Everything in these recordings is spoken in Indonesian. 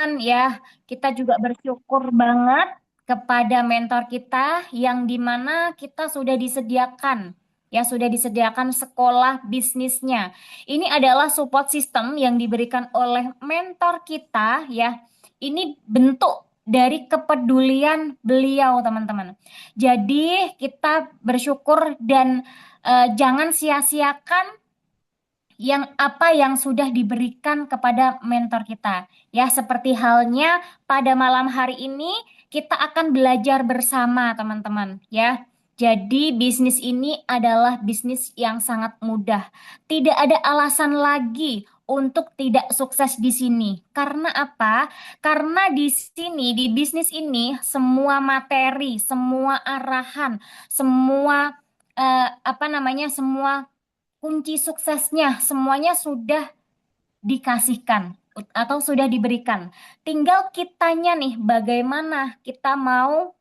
Ya, kita juga bersyukur banget kepada mentor kita yang dimana kita sudah disediakan, ya sudah disediakan sekolah bisnisnya. Ini adalah support system yang diberikan oleh mentor kita, ya. Ini bentuk dari kepedulian beliau, teman-teman. Jadi kita bersyukur dan jangan sia-siakan yang sudah diberikan kepada mentor kita. Ya, seperti halnya pada malam hari ini kita akan belajar bersama, teman-teman, ya. Jadi bisnis ini adalah bisnis yang sangat mudah. Tidak ada alasan lagi untuk tidak sukses di sini. Karena apa? Karena di sini, di bisnis ini, semua materi, semua arahan, semua semua kunci suksesnya semuanya sudah dikasihkan atau sudah diberikan. Tinggal kitanya nih, bagaimana kita mau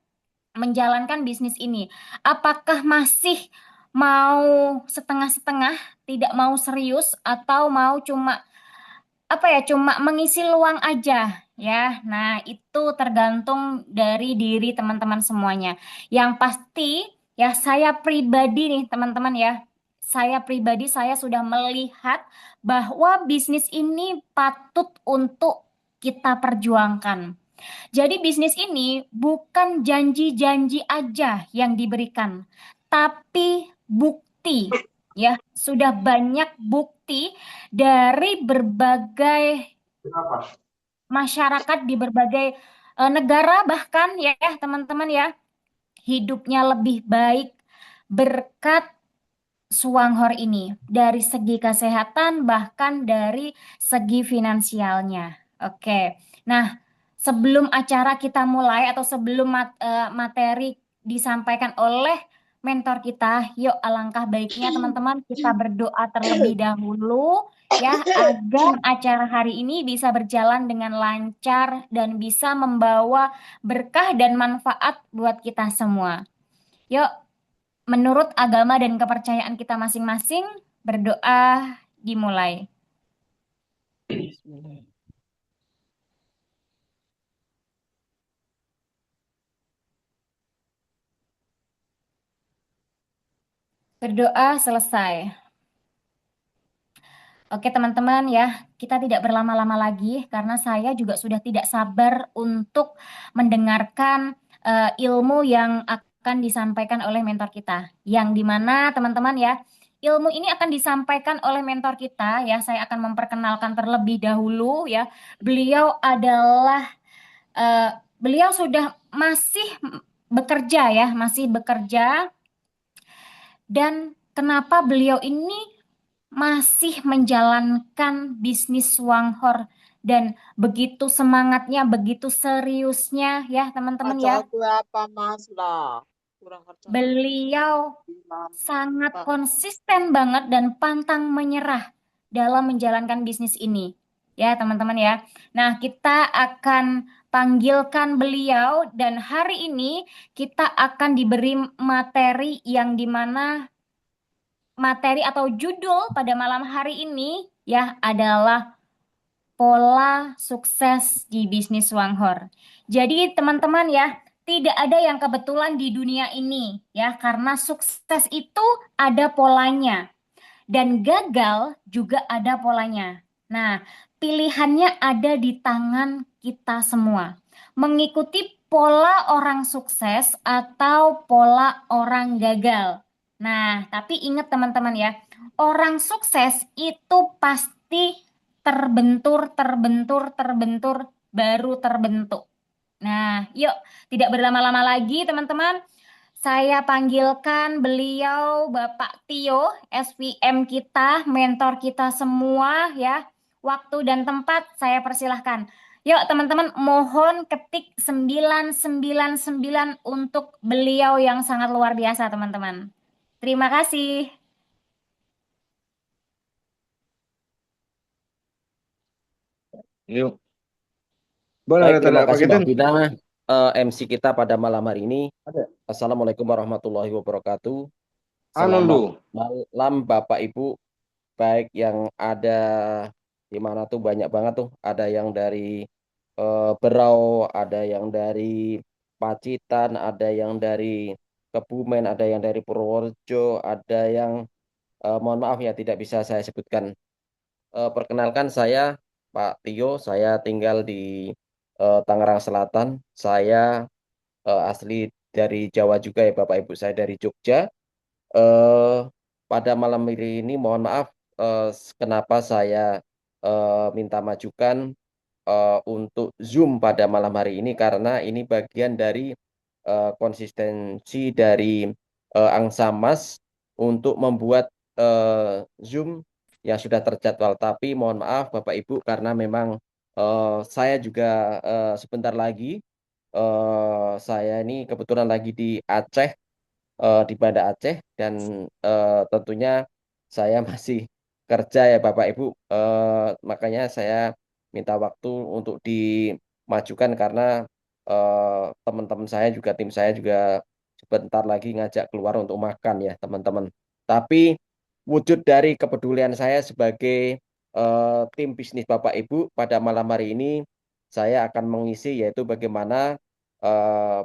menjalankan bisnis ini. Apakah masih mau setengah-setengah, tidak mau serius, atau mau cuma mengisi luang aja ya. Nah, itu tergantung dari diri teman-teman semuanya. Yang pasti ya saya pribadi nih teman-teman ya. Saya pribadi saya sudah melihat bahwa bisnis ini patut untuk kita perjuangkan. Jadi bisnis ini bukan janji-janji aja yang diberikan, tapi bukti. Ya, sudah banyak bukti dari berbagai masyarakat di berbagai negara bahkan ya teman-teman ya, hidupnya lebih baik berkat Suanghor ini dari segi kesehatan bahkan dari segi finansialnya. Oke. Nah, sebelum acara kita mulai atau sebelum materi disampaikan oleh mentor kita, yuk alangkah baiknya teman-teman kita berdoa terlebih dahulu ya agar acara hari ini bisa berjalan dengan lancar dan bisa membawa berkah dan manfaat buat kita semua. Yuk, menurut agama dan kepercayaan kita masing-masing, berdoa dimulai. Berdoa selesai. Oke teman-teman ya, kita tidak berlama-lama lagi karena saya juga sudah tidak sabar untuk mendengarkan ilmu yang akan disampaikan oleh mentor kita. Yang dimana teman-teman ya, ilmu ini akan disampaikan oleh mentor kita ya. Saya akan memperkenalkan terlebih dahulu ya. Beliau adalah beliau sudah masih bekerja ya, masih bekerja dan kenapa beliau ini masih menjalankan bisnis Wanghor dan begitu semangatnya, begitu seriusnya ya teman-teman Baca ya. aku apa Mas lah. Kurang kerja. Beliau sangat konsisten banget dan pantang menyerah dalam menjalankan bisnis ini. Ya, teman-teman ya. Nah, kita akan panggilkan beliau dan hari ini kita akan diberi materi yang dimana materi atau judul pada malam hari ini ya adalah pola sukses di bisnis Wanghor. Jadi teman-teman ya, tidak ada yang kebetulan di dunia ini ya, karena sukses itu ada polanya dan gagal juga ada polanya. Nah, pilihannya ada di tangan kita semua. Mengikuti pola orang sukses atau pola orang gagal. Nah, tapi ingat teman-teman ya, orang sukses itu pasti terbentur, baru terbentuk. Nah, yuk, tidak berlama-lama lagi, teman-teman. Saya panggilkan beliau Bapak Tio, SVM kita, mentor kita semua ya. Waktu dan tempat saya persilahkan. Yuk, teman-teman, mohon ketik 999 untuk beliau yang sangat luar biasa, teman-teman. Terima kasih. Yuk. Boleh, Baik, ada terima Pak kasih Mbak Giten? Vina, MC kita pada malam hari ini. Ada. Assalamualaikum warahmatullahi wabarakatuh. Anu Selamat lu. malam Bapak Ibu, baik yang ada di mana tuh banyak banget tuh. Ada yang dari Berau, ada yang dari Pacitan, ada yang dari Kebumen, ada yang dari Purworejo, ada yang mohon maaf ya tidak bisa saya sebutkan. Perkenalkan saya Pak Tio, saya tinggal di Tangerang Selatan. Saya asli dari Jawa juga ya Bapak Ibu, saya dari Jogja. eh Pada malam hari ini mohon maaf kenapa saya minta majukan untuk Zoom pada malam hari ini karena ini bagian dari konsistensi dari Angsa Mas untuk membuat Zoom yang sudah terjadwal. Tapi mohon maaf Bapak Ibu karena memang saya juga sebentar lagi saya ini kebetulan lagi di Aceh, di Banda Aceh, dan tentunya saya masih kerja ya Bapak Ibu. Makanya saya minta waktu untuk dimajukan karena teman-teman saya juga, tim saya juga sebentar lagi ngajak keluar untuk makan ya teman-teman. Tapi wujud dari kepedulian saya sebagai tim bisnis Bapak Ibu pada malam hari ini saya akan mengisi yaitu bagaimana eh,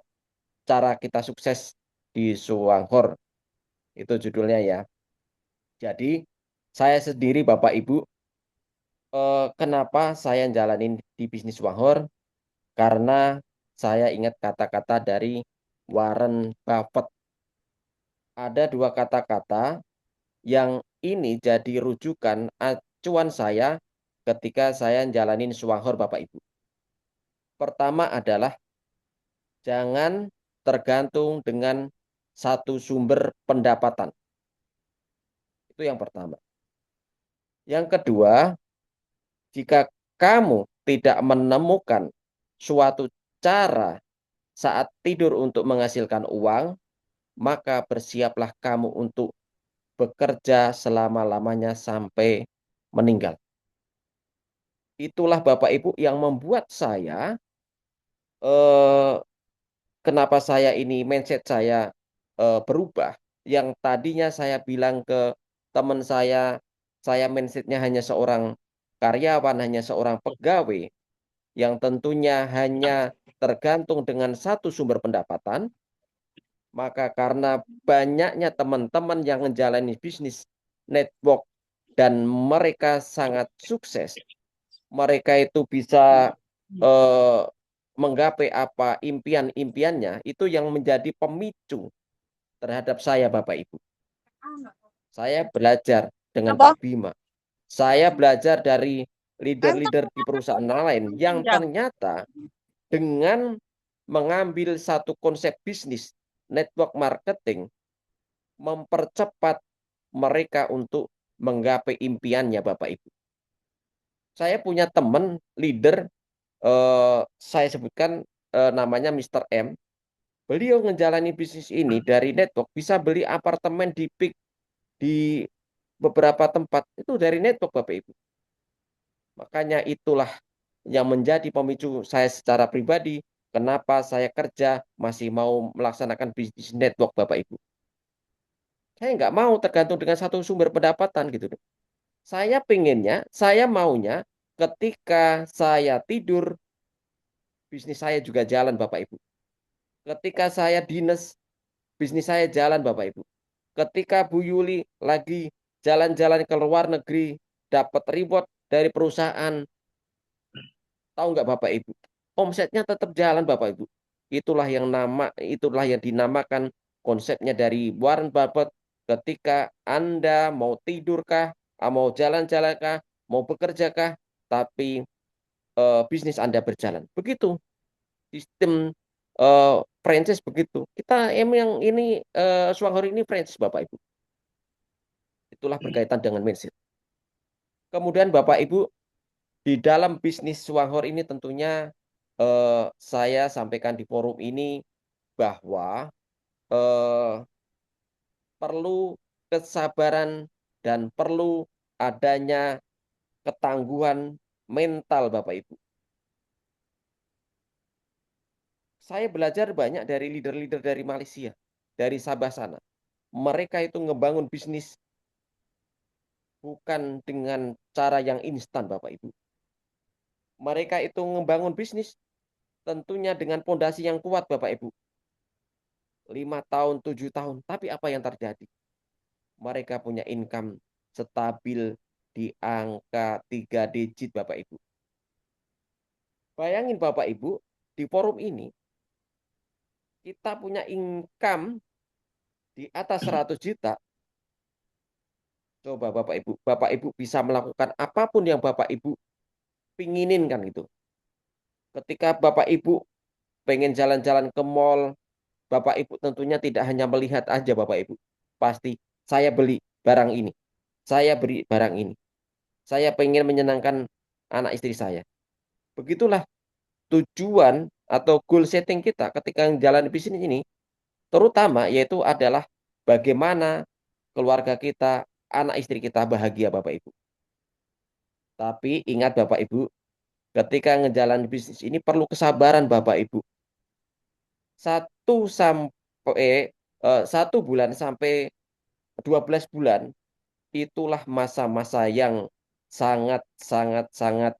cara kita sukses di Suwanghor. Itu judulnya ya. Jadi saya sendiri Bapak Ibu, kenapa saya jalanin di bisnis Suwanghor? Karena saya ingat kata-kata dari Warren Buffett. Ada dua kata-kata yang ini jadi rujukan acuan saya ketika saya jalanin Suwanghor Bapak Ibu. Pertama adalah jangan tergantung dengan satu sumber pendapatan. Itu yang pertama. Yang kedua, jika kamu tidak menemukan suatu cara saat tidur untuk menghasilkan uang, maka bersiaplah kamu untuk bekerja selama-lamanya sampai meninggal. Itulah Bapak Ibu yang membuat saya, eh, kenapa saya ini mindset saya berubah. Yang tadinya saya bilang ke teman saya mindsetnya hanya seorang karyawan, hanya seorang pegawai, yang tentunya hanya tergantung dengan satu sumber pendapatan, maka karena banyaknya teman-teman yang menjalani bisnis network dan mereka sangat sukses, mereka itu bisa eh, menggapai apa impian-impiannya, itu yang menjadi pemicu terhadap saya Bapak Ibu. Saya belajar dengan Apa? Pak Bima. Saya belajar dari Entah leader-leader di perusahaan lain yang jam. ternyata dengan mengambil satu konsep bisnis network marketing mempercepat mereka untuk menggapai impiannya Bapak Ibu. Saya punya teman leader, saya sebutkan namanya Mr. M. Beliau menjalani bisnis ini dari network, bisa beli apartemen di beberapa tempat itu dari network Bapak Ibu. Makanya itulah yang menjadi pemicu saya secara pribadi, kenapa saya kerja masih mau melaksanakan bisnis network Bapak Ibu. Saya nggak mau tergantung dengan satu sumber pendapatan gitu. Saya pengennya, saya maunya ketika saya tidur, bisnis saya juga jalan Bapak Ibu. Ketika saya dinas, bisnis saya jalan Bapak Ibu. Ketika Bu Yuli lagi jalan-jalan ke luar negeri, dapat reward dari perusahaan, tahu nggak Bapak Ibu? Omsetnya tetap jalan Bapak Ibu. Itulah yang dinamakan konsepnya dari Warren Buffett. Ketika Anda mau tidurkah, mau jalan-jalankah, mau bekerjakah, tapi bisnis Anda berjalan. Begitu sistem franchise begitu. Kita emang ini Swanghor ini franchise Bapak Ibu. Itulah berkaitan dengan mindset. Kemudian Bapak Ibu, di dalam bisnis Swanghor ini tentunya saya sampaikan di forum ini bahwa eh, perlu kesabaran dan perlu adanya ketangguhan mental Bapak Ibu. Saya belajar banyak dari leader-leader dari Malaysia, dari Sabah sana. Mereka itu ngebangun bisnis bukan dengan cara yang instan Bapak Ibu. Mereka itu membangun bisnis tentunya dengan pondasi yang kuat, Bapak Ibu. 5 tahun, 7 tahun. Tapi apa yang terjadi? Mereka punya income stabil di angka 3 digit, Bapak Ibu. Bayangin Bapak Ibu, di forum ini kita punya income di atas 100 juta. Coba Bapak Ibu bisa melakukan apapun yang Bapak Ibu pinginin kan gitu. Ketika Bapak Ibu pengen jalan-jalan ke mall, Bapak Ibu tentunya tidak hanya melihat aja Bapak Ibu. Pasti saya beli barang ini, saya beri barang ini. Saya pengen menyenangkan anak istri saya. Begitulah tujuan atau goal setting kita ketika jalan bisnis ini, terutama yaitu adalah bagaimana keluarga kita, anak istri kita bahagia Bapak Ibu. Tapi ingat Bapak Ibu, ketika ngejalan bisnis ini perlu kesabaran Bapak Ibu. 1 bulan sampai 12 bulan itulah masa-masa yang sangat sangat sangat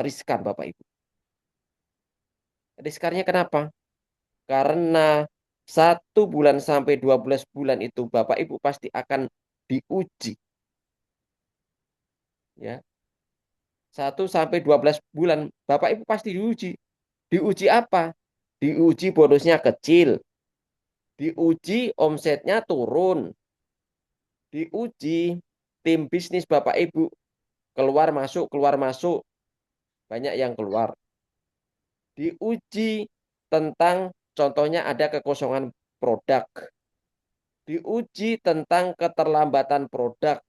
riskan Bapak Ibu. Riskannya kenapa? Karena 1 bulan sampai 12 bulan itu Bapak Ibu pasti akan diuji. Ya, 1 sampai 12 bulan Bapak Ibu pasti diuji. Diuji apa? Diuji bonusnya kecil. Diuji omsetnya turun. Diuji tim bisnis Bapak Ibu keluar masuk, banyak yang keluar. Diuji tentang contohnya ada kekosongan produk. Diuji tentang keterlambatan produk.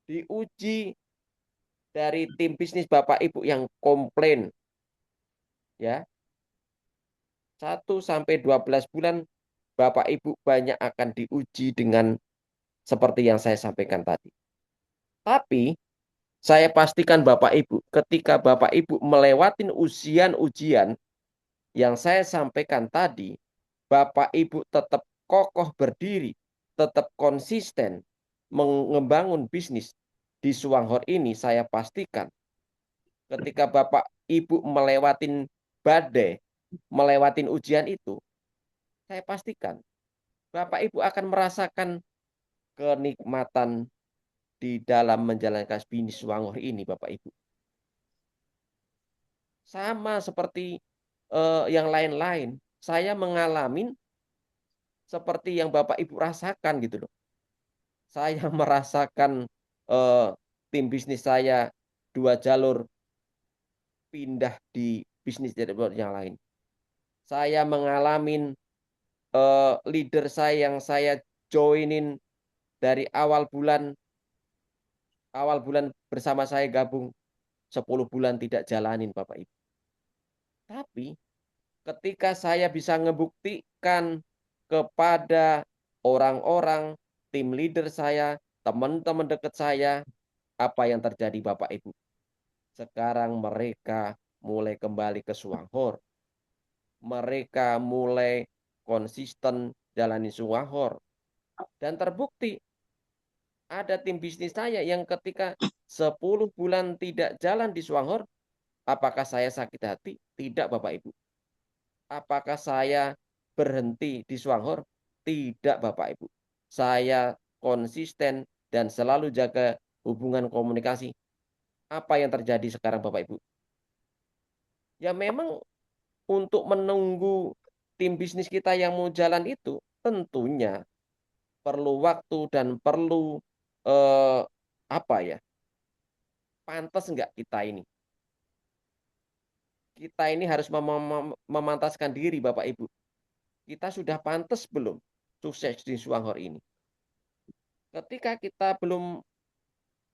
Diuji dari tim bisnis Bapak Ibu yang komplain. Ya. 1 sampai 12 bulan Bapak Ibu banyak akan diuji dengan seperti yang saya sampaikan tadi. Tapi saya pastikan Bapak Ibu, ketika Bapak Ibu melewatin ujian-ujian yang saya sampaikan tadi, Bapak Ibu tetap kokoh berdiri, tetap konsisten membangun bisnis di Suwanghor ini, saya pastikan ketika Bapak Ibu melewatin badai, melewatin ujian itu, saya pastikan Bapak Ibu akan merasakan kenikmatan di dalam menjalankan bisnis Suwanghor ini, Bapak Ibu. Sama seperti yang lain-lain, saya mengalami seperti yang Bapak Ibu rasakan gitu loh. Saya merasakan eh, tim bisnis saya 2 jalur pindah di bisnis yang lain. Saya mengalami leader saya yang saya joinin dari awal bulan bersama saya gabung 10 bulan tidak jalanin Bapak Ibu. Tapi ketika saya bisa ngebuktikan kepada orang-orang, tim leader saya, teman-teman dekat saya, apa yang terjadi Bapak Ibu? Sekarang mereka mulai kembali ke Suwanghor. Mereka mulai konsisten jalani Suwanghor. Dan terbukti ada tim bisnis saya yang ketika 10 bulan tidak jalan di Suwanghor, apakah saya sakit hati? Tidak Bapak Ibu. Apakah saya berhenti di Suwanghor? Tidak Bapak Ibu. Saya konsisten dan selalu jaga hubungan komunikasi. Apa yang terjadi sekarang Bapak Ibu? Ya memang untuk menunggu tim bisnis kita yang mau jalan itu tentunya perlu waktu dan perlu eh, apa ya? Pantas enggak kita ini? Kita ini harus memantaskan diri Bapak Ibu. Kita sudah pantas belum sukses di Suwanghor ini? Ketika kita belum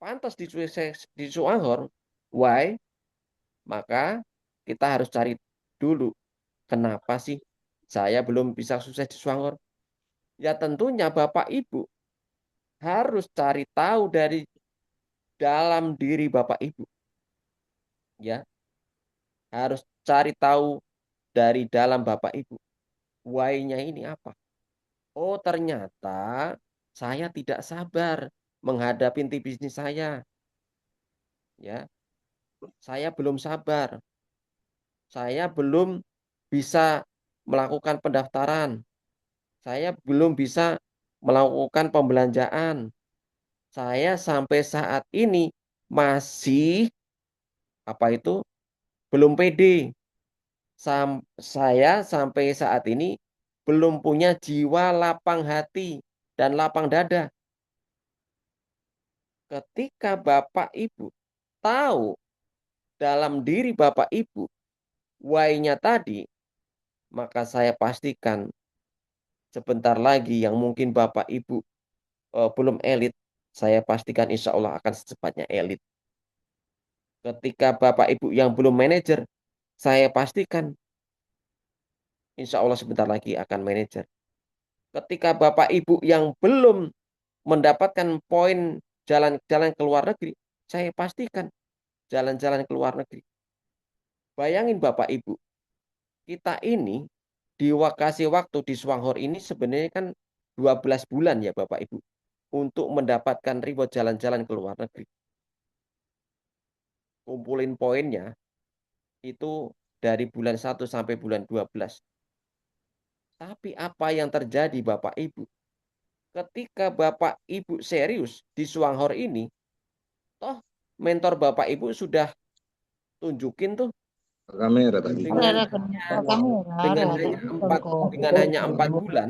pantas di sukses di Suwanghor, why? Maka kita harus cari dulu kenapa sih saya belum bisa sukses di Suwanghor? Ya tentunya Bapak Ibu harus cari tahu dari dalam diri Bapak Ibu. Ya, harus cari tahu dari dalam Bapak Ibu. Why-nya ini apa? Oh, ternyata saya tidak sabar menghadapi tim bisnis saya. Ya, saya belum sabar, saya belum bisa melakukan pendaftaran, saya belum bisa melakukan pembelanjaan, saya sampai saat ini masih apa itu belum pede. Saya sampai saat ini belum punya jiwa lapang hati dan lapang dada. Ketika Bapak Ibu tahu dalam diri Bapak Ibu why-nya tadi, maka saya pastikan sebentar lagi yang mungkin Bapak Ibu belum elit, saya pastikan insya Allah akan secepatnya elit. Ketika Bapak Ibu yang belum manajer, saya pastikan insya Allah sebentar lagi akan manajer. Ketika Bapak Ibu yang belum mendapatkan poin jalan-jalan ke luar negeri, saya pastikan jalan-jalan ke luar negeri. Bayangin Bapak Ibu, kita ini kasih waktu di Swanghor ini sebenarnya kan 12 bulan ya Bapak Ibu untuk mendapatkan reward jalan-jalan ke luar negeri. Kumpulin poinnya itu dari bulan 1 sampai bulan 12. Tapi apa yang terjadi Bapak Ibu? Ketika Bapak Ibu serius di Swanghor ini, toh mentor Bapak Ibu sudah tunjukin tuh Kamera tadi. dengan dengan Kamera. hanya empat dengan hanya 4 bulan,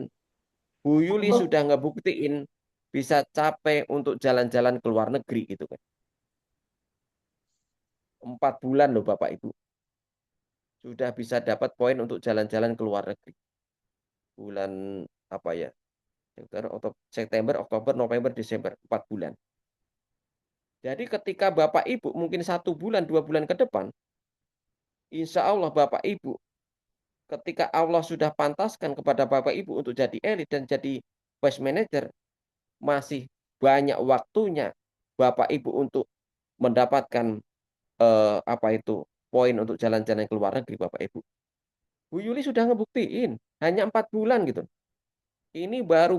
Bu Yuli sudah ngebuktiin bisa capai untuk jalan-jalan ke luar negeri gitu kan. 4 bulan loh Bapak Ibu. Sudah bisa dapat poin untuk jalan-jalan ke luar negeri. Bulan apa ya? September, Oktober, November, Desember. 4 bulan. Jadi ketika Bapak Ibu mungkin 1 bulan, 2 bulan ke depan, insya Allah Bapak Ibu ketika Allah sudah pantaskan kepada Bapak Ibu untuk jadi elit dan jadi vice manager, masih banyak waktunya Bapak Ibu untuk mendapatkan apa itu poin untuk jalan-jalan ke luar negeri Bapak Ibu. Bu Yuli sudah ngebuktiin hanya 4 bulan gitu. Ini baru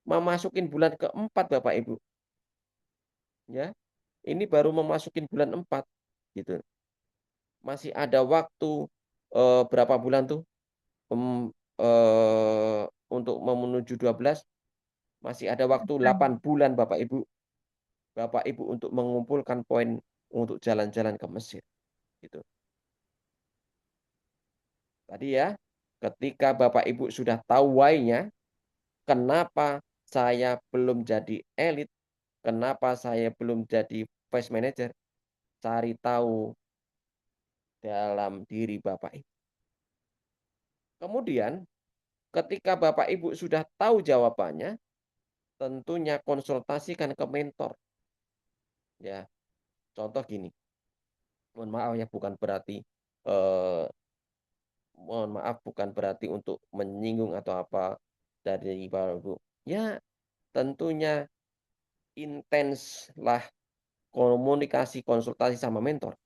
memasukin bulan keempat Bapak Ibu. Ya, ini baru memasukin bulan 4 gitu. Masih ada waktu berapa bulan tuh? Untuk menuju 12 masih ada waktu 8 bulan Bapak Ibu untuk mengumpulkan poin untuk jalan-jalan ke Mesir gitu. Tadi ya, ketika Bapak Ibu sudah tahu why-nya, kenapa saya belum jadi elit, kenapa saya belum jadi vice manager, cari tahu dalam diri Bapak Ibu. Kemudian, ketika Bapak Ibu sudah tahu jawabannya, tentunya konsultasikan ke mentor. Ya, contoh gini. Mohon maaf ya, eh, mohon maaf bukan berarti untuk menyinggung atau apa dari Bapak Ibu. Ya, tentunya intens lah komunikasi konsultasi sama mentor.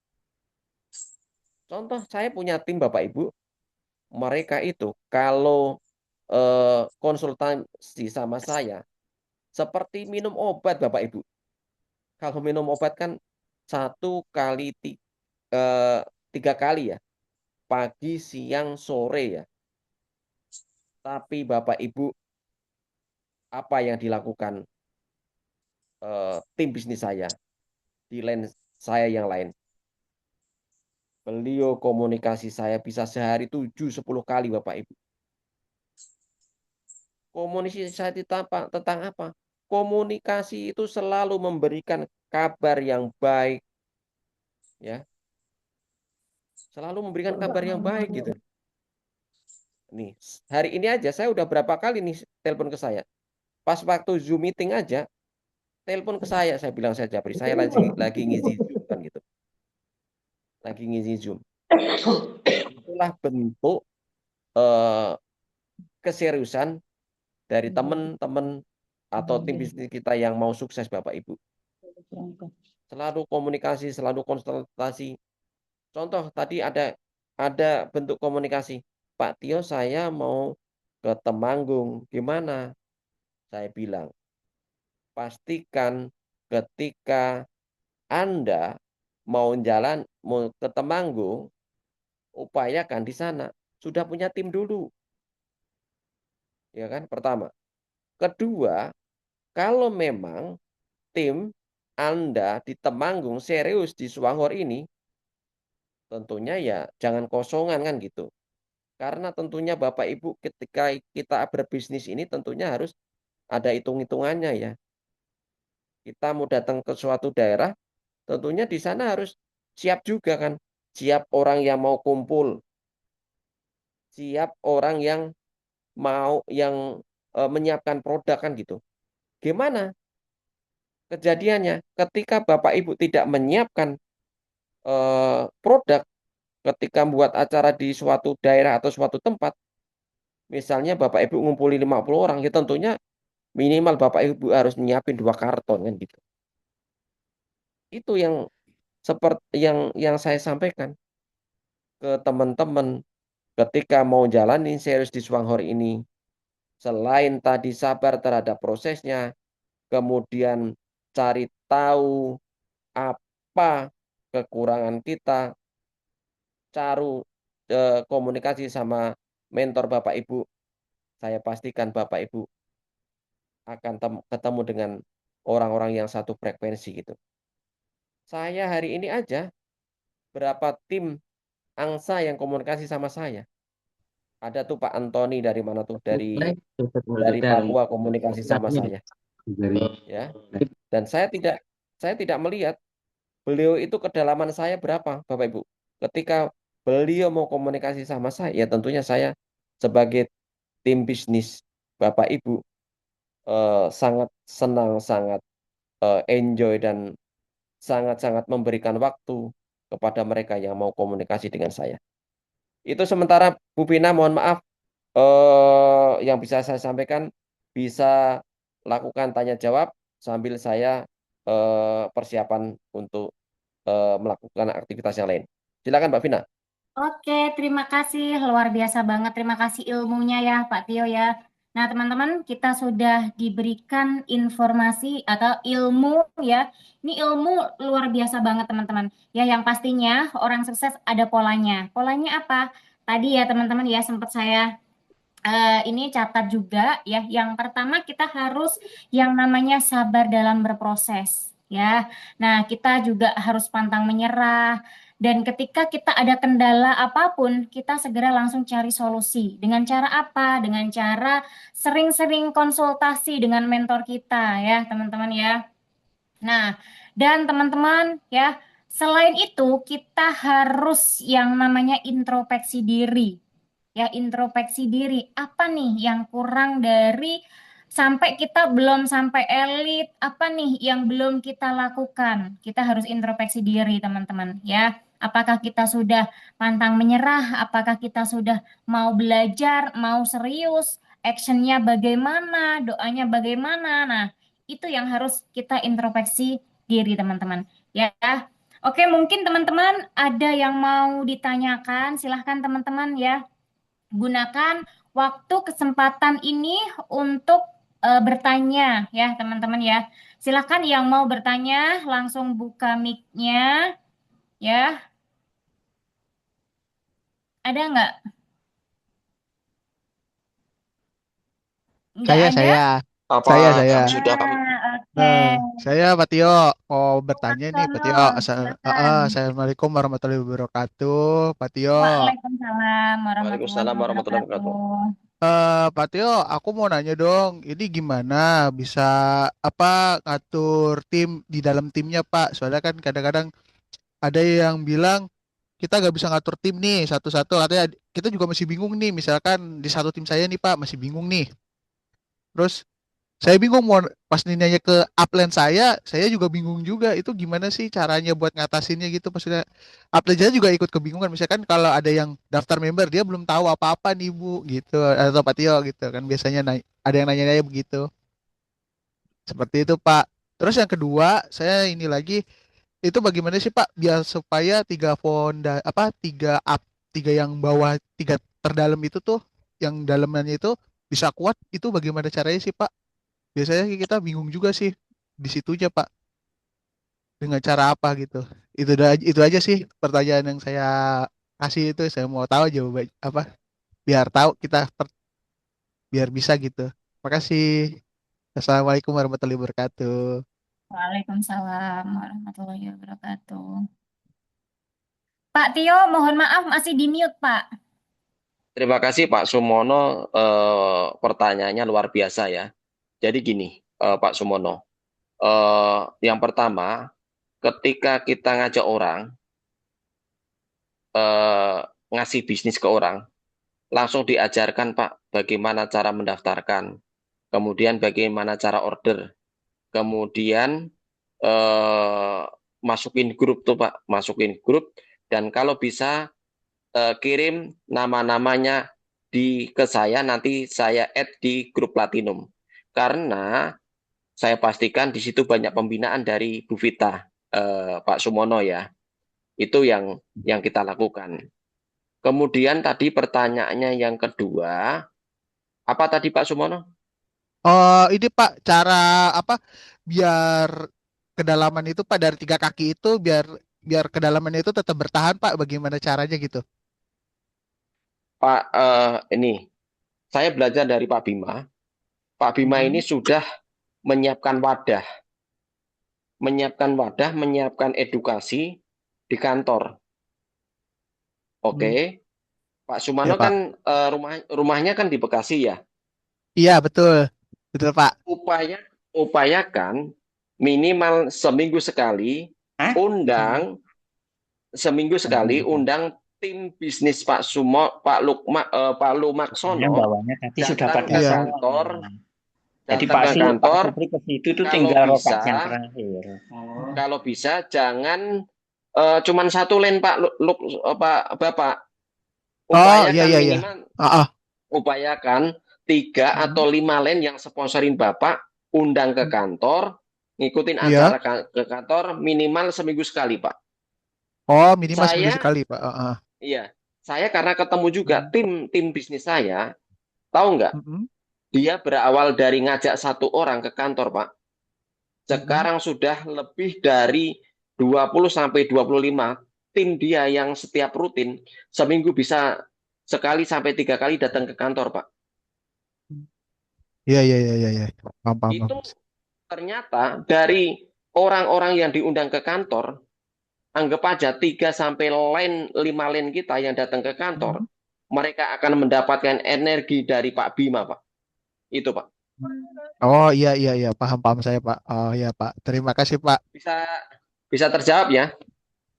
Contoh saya punya tim Bapak Ibu, mereka itu kalau konsultasi sama saya seperti minum obat Bapak Ibu. Kalau minum obat kan 3 kali ya, pagi, siang, sore ya. Tapi Bapak Ibu apa yang dilakukan tim bisnis saya di lain saya yang lain? Beliau komunikasi saya bisa sehari 7-10 kali Bapak Ibu. Komunikasi saya tentang apa? Komunikasi itu selalu memberikan kabar yang baik, ya. Selalu memberikan kabar yang baik gitu. Nih, hari ini aja saya udah berapa kali nih telepon ke saya. Pas waktu Zoom meeting aja, telepon ke saya bilang saya Japri, saya lagi ngisi Zoom kan gitu. Lagi ngisi Zoom. Itulah bentuk eh, keseriusan dari teman-teman atau tim bisnis kita yang mau sukses Bapak Ibu. Selalu komunikasi, selalu konsultasi. Contoh tadi ada bentuk komunikasi. Pak Tio, saya mau ke Temanggung. Gimana? Saya bilang, pastikan ketika Anda mau jalan, mau ke Temanggung, upayakan di sana sudah punya tim dulu, ya kan? Pertama. Kedua, kalau memang tim Anda di Temanggung serius di Suwanghor ini, tentunya ya jangan kosongan kan gitu. Karena tentunya Bapak Ibu ketika kita berbisnis ini tentunya harus ada hitung-hitungannya ya. Kita mau datang ke suatu daerah, tentunya di sana harus siap juga kan. Siap orang yang mau kumpul, siap orang yang mau menyiapkan produk kan gitu. Gimana kejadiannya? Ketika Bapak Ibu tidak menyiapkan produk, ketika membuat acara di suatu daerah atau suatu tempat, misalnya Bapak Ibu ngumpuli 50 orang, ya tentunya minimal Bapak Ibu harus nyiapin 2 karton kan gitu. Itu yang seperti yang saya sampaikan ke teman-teman ketika mau jalanin serius di Swanghor ini. Selain tadi sabar terhadap prosesnya, kemudian cari tahu apa kekurangan kita, komunikasi sama mentor Bapak Ibu. Saya pastikan Bapak Ibu akan ketemu dengan orang-orang yang satu frekuensi gitu. Saya hari ini aja berapa tim angsa yang komunikasi sama saya. Ada tuh Pak Antoni dari mana tuh dari Papua komunikasi sama saya, ya. Dan saya tidak melihat beliau itu kedalaman saya berapa, Bapak Ibu. Ketika beliau mau komunikasi sama saya, ya tentunya saya sebagai tim bisnis Bapak Ibu sangat senang, sangat enjoy dan sangat-sangat memberikan waktu kepada mereka yang mau komunikasi dengan saya. Itu sementara Bu Pina, mohon maaf yang bisa saya sampaikan, bisa lakukan tanya jawab sambil saya persiapan untuk melakukan aktivitas yang lain. Silakan Mbak Vina. Oke, terima kasih. Luar biasa banget. Terima kasih ilmunya ya, Pak Tio ya. Nah, teman-teman, kita sudah diberikan informasi atau ilmu ya. Ini ilmu luar biasa banget, teman-teman. Ya, yang pastinya orang sukses ada polanya. Polanya apa? Tadi ya, teman-teman ya, sempat saya ini catat juga ya. Yang pertama kita harus yang namanya sabar dalam berproses ya. Nah, kita juga harus pantang menyerah dan ketika kita ada kendala apapun, kita segera langsung cari solusi. Dengan cara apa? Dengan cara sering-sering konsultasi dengan mentor kita ya, teman-teman ya. Nah, dan teman-teman ya, selain itu kita harus yang namanya introspeksi diri. Ya, introspeksi diri. Apa nih yang kurang dari sampai kita belum sampai elit? Apa nih yang belum kita lakukan? Kita harus introspeksi diri, teman-teman, ya. Apakah kita sudah pantang menyerah? Apakah kita sudah mau belajar, mau serius? Actionnya bagaimana? Doanya bagaimana? Nah, itu yang harus kita introspeksi diri, teman-teman. Ya, oke, mungkin teman-teman ada yang mau ditanyakan, silahkan teman-teman ya. Gunakan waktu kesempatan ini untuk bertanya ya, teman-teman ya. Silahkan yang mau bertanya langsung buka mic-nya ya. Ada nggak? Nggak Saya, ada? saya, Apa saya. sudah Pak? Oke. Saya Pak Tio mau bertanya nih, Pak Tio. Sono, silakan. Assalamualaikum warahmatullahi wabarakatuh, Pak Tio. Waalaikumsalam warahmatullahi Waalaikumsalam warahmatullahi wabarakatuh. wabarakatuh. Pak Tio, aku mau nanya dong, ini gimana bisa apa ngatur tim di dalam timnya, Pak? Soalnya kan kadang-kadang ada yang bilang kita nggak bisa ngatur tim nih satu-satu. Katanya kita juga masih bingung nih. Misalkan di satu tim saya nih, Pak, masih bingung nih. Terus saya bingung mau pas nanya ke upline saya juga bingung juga itu gimana sih caranya buat ngatasinnya gitu maksudnya upline saya juga ikut kebingungan misalkan kalau ada yang daftar member dia belum tahu apa-apa nih Bu gitu atau Pak Tio gitu kan biasanya ada yang nanya-nanya begitu seperti itu Pak. Terus yang kedua saya ini lagi itu bagaimana sih Pak biar supaya tiga yang bawah tiga terdalam itu tuh yang dalamnya itu bisa kuat itu bagaimana caranya sih Pak? Biasanya kita bingung juga sih di situnya, Pak. dengan cara apa gitu. Itu aja sih pertanyaan yang saya kasih itu. Saya mau tahu jawaban apa biar tahu biar bisa gitu. Makasih. Assalamualaikum warahmatullahi wabarakatuh. Waalaikumsalam warahmatullahi wabarakatuh. Pak Tio, mohon maaf masih di mute, Pak. Terima kasih Pak Sumono, pertanyaannya luar biasa ya. Jadi gini, Pak Sumono, yang pertama, ketika kita ngajak orang, eh, ngasih bisnis ke orang, langsung diajarkan Pak bagaimana cara mendaftarkan, kemudian bagaimana cara order, kemudian eh, masukin grup tuh Pak, masukin grup, dan kalau bisa kirim nama-namanya ke saya, nanti saya add di grup Platinum. Karena saya pastikan di situ banyak pembinaan dari Bu Vita, Pak Sumono ya. Itu yang kita lakukan. Kemudian tadi pertanyaannya yang kedua, apa tadi Pak Sumono? Oh, ini Pak, cara apa biar kedalaman itu Pak dari 3 kaki itu biar biar kedalaman itu tetap bertahan Pak. Bagaimana caranya gitu? Pak, ini saya belajar dari Pak Bima. Pak Bima ini Mm-mm. sudah menyiapkan wadah, menyiapkan edukasi di kantor. Hmm. Oke, Pak Ya Sumano Pak. kan rumahnya kan di Bekasi ya. Iya betul, betul Pak. Upayakan minimal seminggu sekali Hah? undang seminggu sekali undang tim bisnis Pak Soalnya Lumaksono bawahnya tadi sudah datang pada ke Iya. kantor, Jadi datang ke Pak kantor. Supri ke situ tuh Kalau tinggal rokat yang bisa, terakhir. Oh. kalau bisa jangan cuman satu lane Pak Bapak. Oh iya Upayakan iya iya. minimal Ah, ah. upayakan 3 Hmm. atau 5 lane yang sponsorin Bapak, undang ke kantor, ngikutin Iya. acara ke kantor minimal seminggu sekali, Pak. Oh minimal seminggu Saya, sekali Pak. Ah, ah. iya, saya karena ketemu juga tim bisnis saya, tahu nggak? Mm-mm. Dia berawal dari ngajak satu orang ke kantor, Pak. Mm-mm. Sekarang sudah lebih dari 20 sampai 25 tim dia yang setiap rutin seminggu bisa sekali sampai 3 kali datang ke kantor, Pak. Iya iya iya iya iya. Paham paham paham. Itu ternyata dari orang-orang yang diundang ke kantor, anggap aja 3 sampai 5 line kita yang datang ke kantor, Mm-mm. mereka akan mendapatkan energi dari Pak Bima, Pak. Itu, Pak. Oh iya iya iya paham paham saya Pak. Oh iya Pak. Terima kasih Pak. Bisa bisa terjawab ya?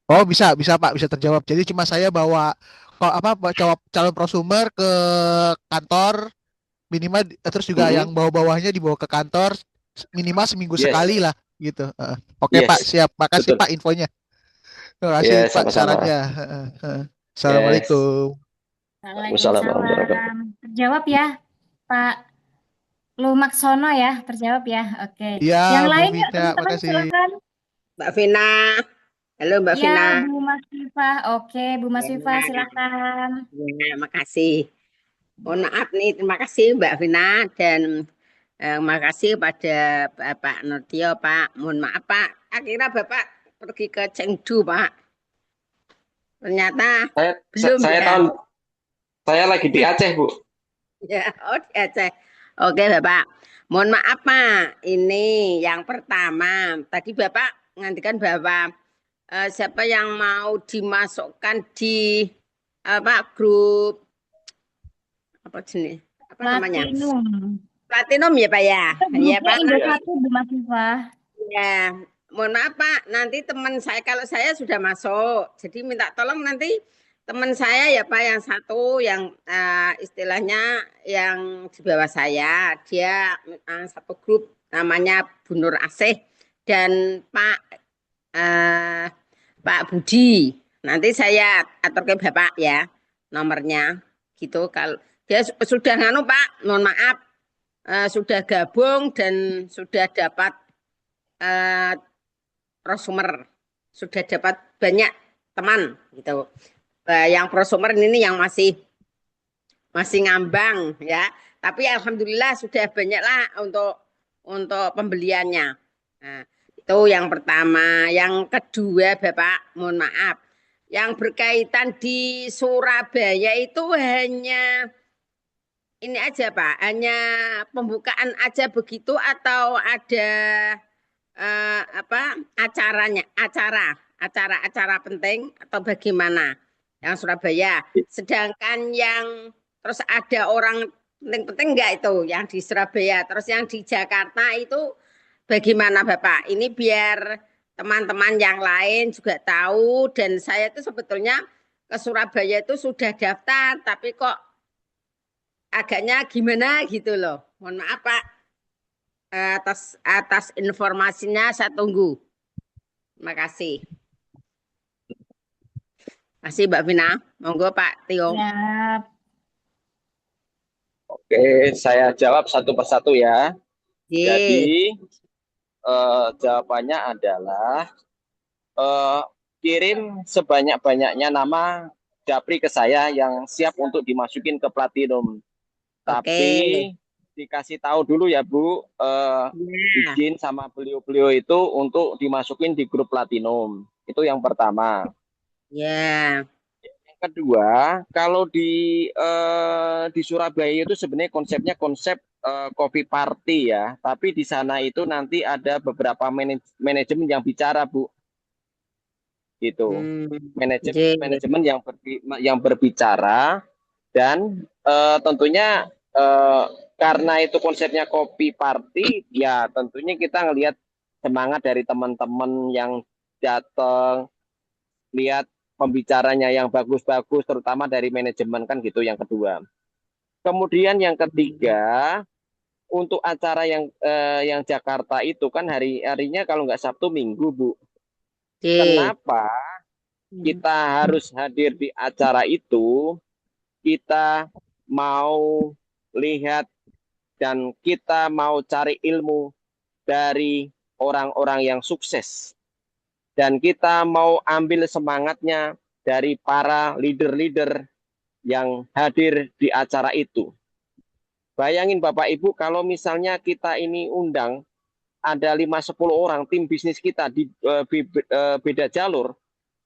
Oh bisa bisa Pak bisa terjawab. Jadi cuma saya bawa kok apa calon prosumer ke kantor minimal terus juga yang Mm-mm. bawah-bawahnya dibawa ke kantor minimal seminggu Yes, sekali lah gitu. Oke Pak yes, siap. Makasih betul. Pak infonya. Terima kasih Yes, Pak sama-sama. sarannya. Yes. Assalamualaikum. Wassalamualaikum warahmatullahi wabarakatuh. Waalaikumsalam. Terjawab ya, Pak Lumaksono ya, terjawab ya. Oke. Iya Yang Bu lain yuk Vina teman-teman makasih. silakan. Mbak Vina. Halo Mbak Ya, Vina. Bu Mas Viva. Oke, Bu Mas Viva Ya, silakan. ya, makasih. Mohon maaf nih, terima kasih Mbak Vina dan makasih pada Bapak Nurtio, Pak. Mohon maaf Pak, akhirnya Bapak pergi ke Chengdu, Pak. Ternyata Saya belum saya ya. tahu saya lagi di Aceh, Bu. Ya, oh di Aceh. Oke Bapak. Mohon maaf Pak, ini yang pertama. Tadi Bapak ngantikan bahwa siapa yang mau dimasukkan di grup apa jenis apa namanya Platinum. platinum ya Pak ya. Itu Ya grupnya Pak. Indo Iya. 1, Bu Mas Viva. Ya, mohon maaf Pak, nanti teman saya kalau saya sudah masuk, jadi minta tolong nanti teman saya ya Pak yang satu yang istilahnya yang di bawah saya, dia satu grup namanya Bu Nur Asih dan Pak Budi. Nanti saya atur ke Bapak ya nomornya gitu. Kalau dia sudah nganu Pak, mohon maaf sudah gabung dan sudah dapat prosumer, sudah dapat banyak teman gitu. Yang prosumer ini yang masih ngambang ya. Tapi alhamdulillah sudah banyak lah untuk pembeliannya. Nah, Itu yang pertama. Yang kedua, Bapak, mohon maaf. Yang berkaitan di Surabaya itu hanya ini aja, Pak. Hanya pembukaan aja begitu atau ada acara-acara penting atau bagaimana yang Surabaya. Sedangkan yang terus ada orang penting-penting enggak itu yang di Surabaya. Terus yang di Jakarta itu bagaimana Bapak? Ini biar teman-teman yang lain juga tahu dan saya itu sebetulnya ke Surabaya itu sudah daftar tapi kok agaknya gimana gitu loh. Mohon maaf Pak atas informasinya saya tunggu. Terima kasih. Terima kasih Mbak Vina. Monggo Pak Tio. Ya, Oke, saya jawab satu persatu ya. Ye. Jadi jawabannya adalah kirim sebanyak-banyaknya nama Japri ke saya yang siap untuk dimasukin ke Platinum. Tapi dikasih tahu dulu ya Bu, izin sama beliau-beliau itu untuk dimasukin di grup Platinum. Itu yang pertama. Ya. Yang kedua, kalau di Surabaya itu sebenarnya konsepnya konsep coffee party ya. Tapi di sana itu nanti ada beberapa manajemen yang bicara Bu. Gitu. Manajemen yang berbicara dan tentunya karena itu konsepnya kopi party ya tentunya kita ngelihat semangat dari teman-teman yang datang, lihat pembicaranya yang bagus-bagus terutama dari manajemen kan gitu yang kedua. Kemudian yang ketiga untuk acara yang Jakarta itu kan harinya kalau nggak Sabtu Minggu Bu. Kenapa kita harus hadir di acara itu? Kita mau lihat dan kita mau cari ilmu dari orang-orang yang sukses. Dan kita mau ambil semangatnya dari para leader-leader yang hadir di acara itu. Bayangin Bapak Ibu kalau misalnya kita ini undang ada 5-10 orang tim bisnis kita di beda jalur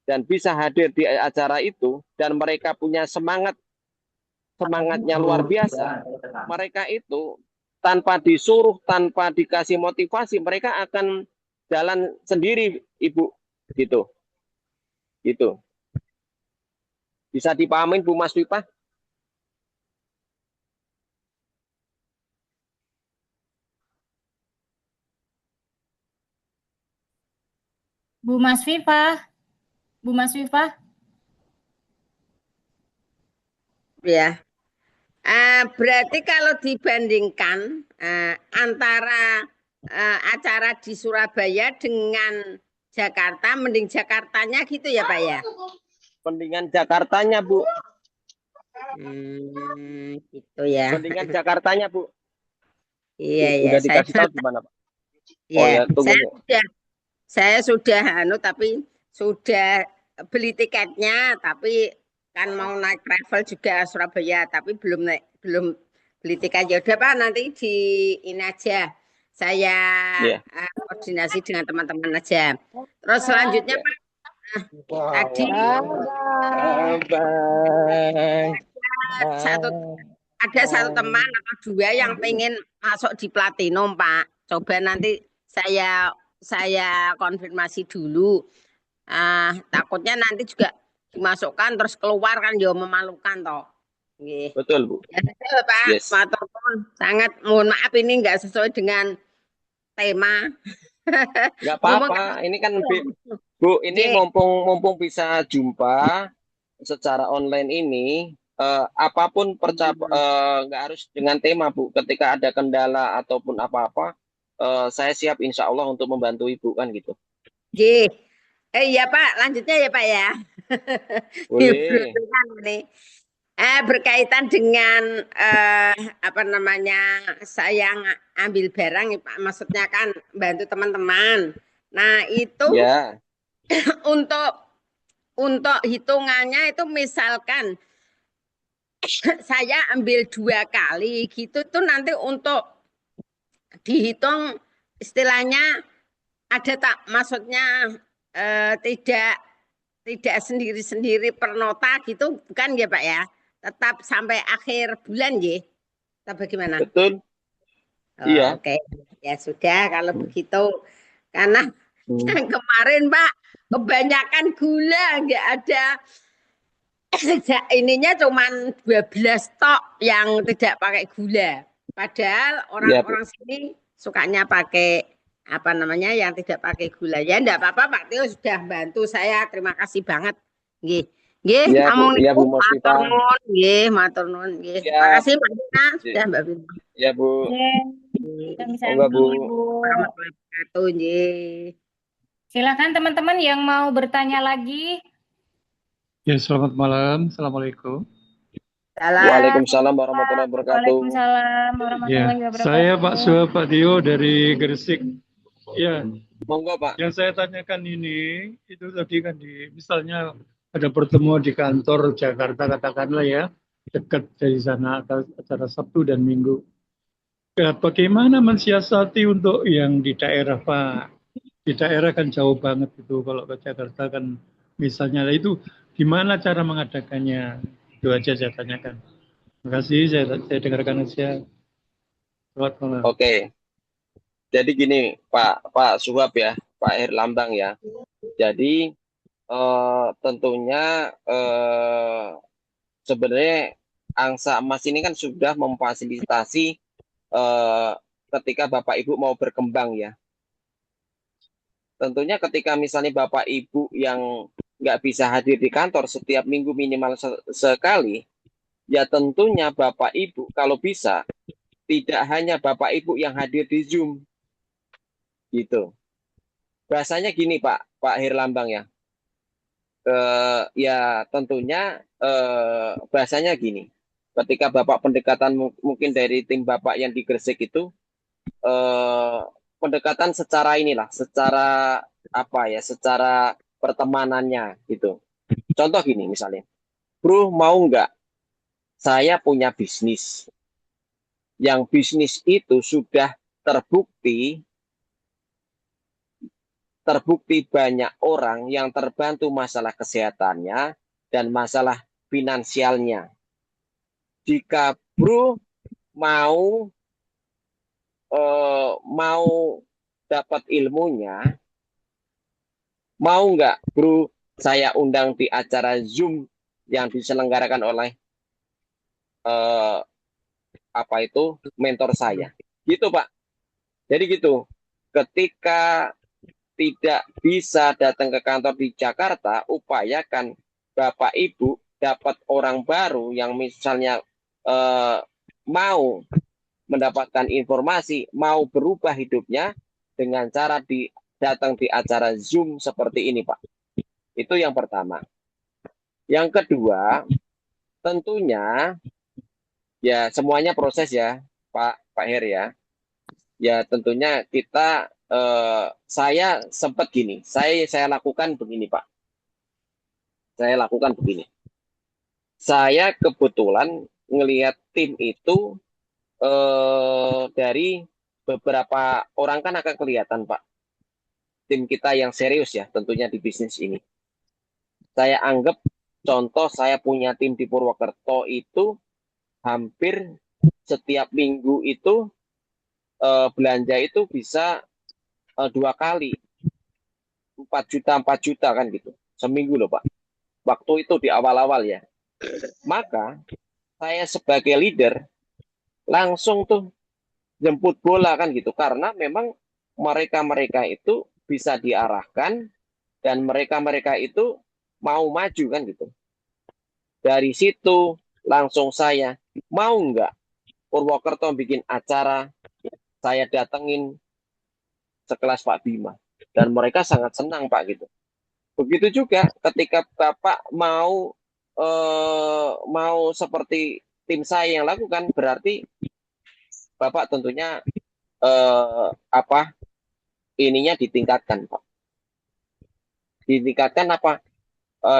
dan bisa hadir di acara itu dan mereka punya semangatnya luar biasa. Mereka itu tanpa disuruh, tanpa dikasih motivasi, mereka akan jalan sendiri, Ibu. Gitu. Gitu. Bisa dipahamin Bu Mas Wipah? Bu Mas Viva, Bu Mas Viva. Ya. Berarti kalau dibandingkan antara acara di Surabaya dengan Jakarta, mending Jakartanya gitu ya Pak ya? Mendingan Jakartanya Bu. Gitu ya. Mendingan Jakartanya Bu. Iya ya. Udah dikasih tahu gimana Pak? Ya, oh ya tunggu. Saya sudah tapi sudah beli tiketnya tapi kan mau naik travel juga Surabaya tapi belum beli tiket. Ya udah Pak nanti di ini aja saya koordinasi dengan teman-teman aja. Terus selanjutnya Pak tadi ada satu teman atau dua yang pengen masuk di Platinum Pak. Coba nanti saya konfirmasi dulu. Takutnya nanti juga dimasukkan terus keluar kan ya memalukan toh. Betul Bu. Ya, Pak, matur nuwun. Sangat mohon maaf ini enggak sesuai dengan tema. Enggak apa-apa. Ini kan Bu, ini mumpung bisa jumpa secara online ini, apapun nggak harus dengan tema Bu. Ketika ada kendala ataupun apa-apa, saya siap insya Allah untuk membantu Ibu kan gitu. Iya Pak, lanjutnya ya Pak ya. Boleh. Berkaitan dengan saya ambil barang Pak, maksudnya kan bantu teman-teman. Nah itu untuk hitungannya itu misalkan saya ambil 2 kali gitu tuh nanti untuk dihitung istilahnya ada tak maksudnya tidak sendiri-sendiri per nota gitu, bukan ya Pak ya? Tetap sampai akhir bulan ya? Atau bagaimana? Betul, Oh, iya. oke, ya sudah kalau begitu. Karena Hmm. yang kemarin Pak, kebanyakan gula, nggak ada. Ininya cuman 12 tok yang tidak pakai gula. Padahal Iya, Bu. orang-orang sini sukanya pakai apa namanya yang tidak pakai gula. Ya enggak apa-apa Pak Tio sudah bantu saya. Terima kasih banget. Nggih. Nggih, Iya, Bu. namung Iya, niku Bu matur Mospita. nuwun nggih, matur nuwun nggih. Siap. Makasih Mbak Dina sudah Mbak Bina. Iya, Bu. Monggo, Bu. Sami-sami, Bu. Warahmatullahi wabarakatuh nggih. Silakan teman-teman yang mau bertanya lagi. Ya, selamat malam. Assalamualaikum. Salam. Waalaikumsalam warahmatullahi wabarakatuh. Waalaikumsalam warahmatullahi Ya, wabarakatuh. saya Pak Suha Pak Tio dari Gresik. Ya, Monggo, Pak. yang saya tanyakan ini, itu tadi kan misalnya ada pertemuan di kantor Jakarta, katakanlah ya, dekat dari sana, acara Sabtu dan Minggu. Ya, bagaimana mensiasati untuk yang di daerah, Pak? Di daerah kan jauh banget itu, kalau ke Jakarta kan misalnya itu gimana cara mengadakannya? Itu aja saya tanyakan. Terima kasih, saya dengarkan aja. Selamat malam. Oke. Jadi gini, Pak Suhab ya, Pak Herlambang ya. Jadi tentunya sebenarnya Angsa Emas ini kan sudah memfasilitasi ketika Bapak Ibu mau berkembang ya. Tentunya ketika misalnya Bapak Ibu yang nggak bisa hadir di kantor setiap minggu minimal sekali, ya tentunya Bapak Ibu kalau bisa tidak hanya Bapak Ibu yang hadir di Zoom, gitu. Bahasanya gini Pak Herlambang ya, ya tentunya bahasanya gini. Ketika Bapak pendekatan mungkin dari tim Bapak yang di Gresik itu pendekatan secara inilah, secara apa ya, secara pertemanannya gitu. Contoh gini misalnya, bro mau nggak saya punya bisnis, yang bisnis itu sudah terbukti banyak orang yang terbantu masalah kesehatannya dan masalah finansialnya. Jika bro mau dapat ilmunya, mau nggak bro saya undang di acara Zoom yang diselenggarakan oleh mentor saya, gitu Pak. Jadi gitu, ketika tidak bisa datang ke kantor di Jakarta, upayakan Bapak Ibu dapat orang baru yang misalnya mau mendapatkan informasi, mau berubah hidupnya dengan cara datang di acara Zoom seperti ini, Pak. Itu yang pertama. Yang kedua, tentunya ya semuanya proses ya, Pak Her ya. Ya tentunya kita saya sempat gini, saya lakukan begini, Pak. Saya lakukan begini. Saya kebetulan ngelihat tim itu dari beberapa orang kan akan kelihatan, Pak. Tim kita yang serius ya, tentunya di bisnis ini. Saya anggap contoh saya punya tim di Purwokerto itu hampir setiap minggu itu belanja itu bisa 2 kali 4 juta kan gitu seminggu loh Pak. Waktu itu di awal-awal ya. Maka saya sebagai leader langsung tuh jemput bola kan gitu, karena memang mereka itu bisa diarahkan dan mereka itu mau maju kan gitu. Dari situ langsung saya mau nggak Purwokerto bikin acara, saya datengin sekelas Pak Bima dan mereka sangat senang Pak gitu. Begitu juga ketika Bapak mau seperti tim saya yang lakukan, berarti Bapak tentunya ininya ditingkatkan Pak. Ditingkatkan apa?